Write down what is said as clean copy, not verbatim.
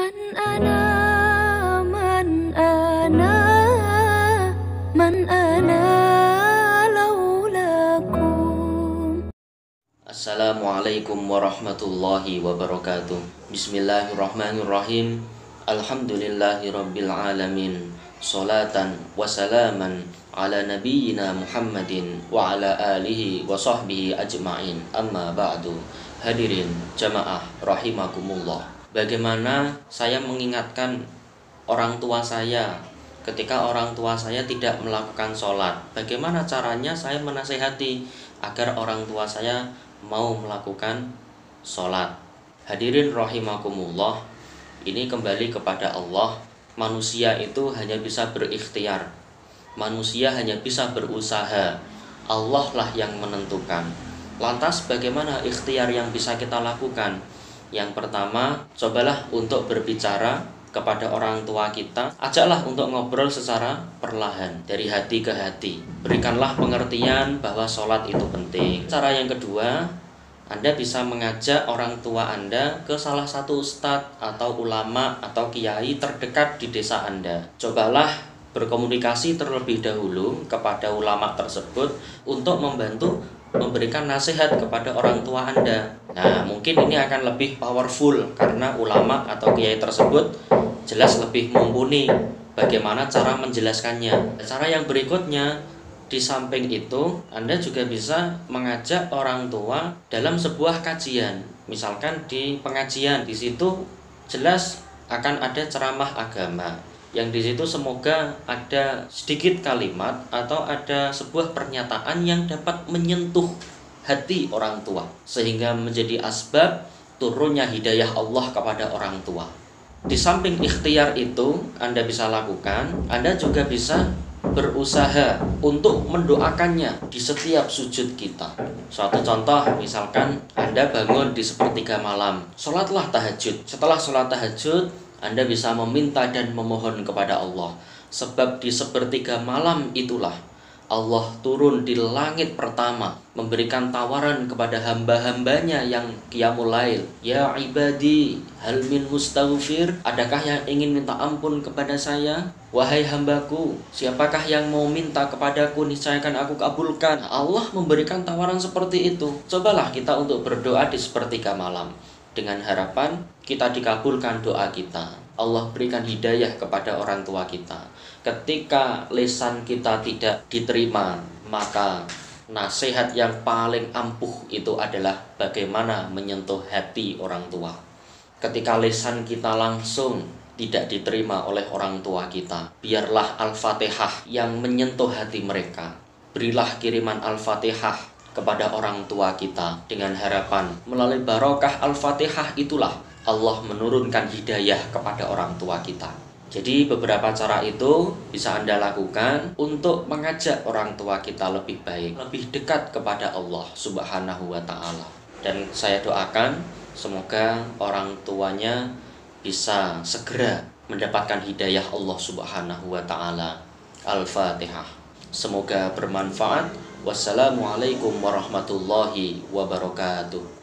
من أنا من أنا من أنا لولاكم. Assalamualaikum warahmatullahi wabarakatuh. Bismillahirrahmanirrahim. Alhamdulillahirabbil alamin. Salatan wa salaman ala nabiyyina Muhammadin wa ala alihi wa sahbihi ajma'in. Amma ba'du. Hadirin jamaah rahimakumullah. Bagaimana saya mengingatkan orang tua saya ketika orang tua saya tidak melakukan sholat? Bagaimana caranya saya menasehati agar orang tua saya mau melakukan sholat? Hadirin rahimakumullah, ini kembali kepada Allah. Manusia itu hanya bisa berikhtiar, manusia hanya bisa berusaha. Allah lah yang menentukan. Lantas bagaimana ikhtiar yang bisa kita lakukan? Yang pertama, cobalah untuk berbicara kepada orang tua kita. Ajaklah untuk ngobrol secara perlahan, dari hati ke hati. Berikanlah pengertian bahwa sholat itu penting. Cara yang kedua, Anda bisa mengajak orang tua Anda ke salah satu ustadz atau ulama atau kiai terdekat di desa Anda. Cobalah berkomunikasi terlebih dahulu kepada ulama tersebut untuk membantu memberikan nasihat kepada orang tua Anda. Nah, mungkin ini akan lebih powerful karena ulama atau kiai tersebut jelas lebih mumpuni bagaimana cara menjelaskannya. Cara yang berikutnya, di samping itu Anda juga bisa mengajak orang tua dalam sebuah kajian. Misalkan di pengajian, di situ jelas akan ada ceramah agama, yang di situ semoga ada sedikit kalimat atau ada sebuah pernyataan yang dapat menyentuh hati orang tua sehingga menjadi asbab turunnya hidayah Allah kepada orang tua. Di samping ikhtiar itu Anda bisa lakukan, Anda juga bisa berusaha untuk mendoakannya di setiap sujud kita. Suatu contoh, misalkan Anda bangun di sepertiga malam, sholatlah tahajud. Setelah sholat tahajud, Anda bisa meminta dan memohon kepada Allah. Sebab di sepertiga malam itulah Allah turun di langit pertama, memberikan tawaran kepada hamba-hambanya yang qiyamul lail. Ya ibadi, hal min mustaghfir? Adakah yang ingin minta ampun kepada saya? Wahai hambaku, siapakah yang mau minta kepadaku, niscaya akan aku kabulkan. Allah memberikan tawaran seperti itu. Cobalah kita untuk berdoa di sepertiga malam, dengan harapan kita dikabulkan doa kita. Allah berikan hidayah kepada orang tua kita. Ketika lisan kita tidak diterima, maka nasihat yang paling ampuh itu adalah bagaimana menyentuh hati orang tua. Ketika lisan kita langsung tidak diterima oleh orang tua kita, biarlah Al-Fatihah yang menyentuh hati mereka. Berilah kiriman Al-Fatihah kepada orang tua kita dengan harapan melalui barokah Al-Fatihah itulah Allah menurunkan hidayah kepada orang tua kita. Jadi beberapa cara itu bisa Anda lakukan untuk mengajak orang tua kita lebih baik, lebih dekat kepada Allah Subhanahu wa ta'ala. Dan saya doakan semoga orang tuanya bisa segera mendapatkan hidayah Allah Subhanahu wa ta'ala. Al-Fatihah. Semoga bermanfaat. Wassalamualaikum warahmatullahi wabarakatuh.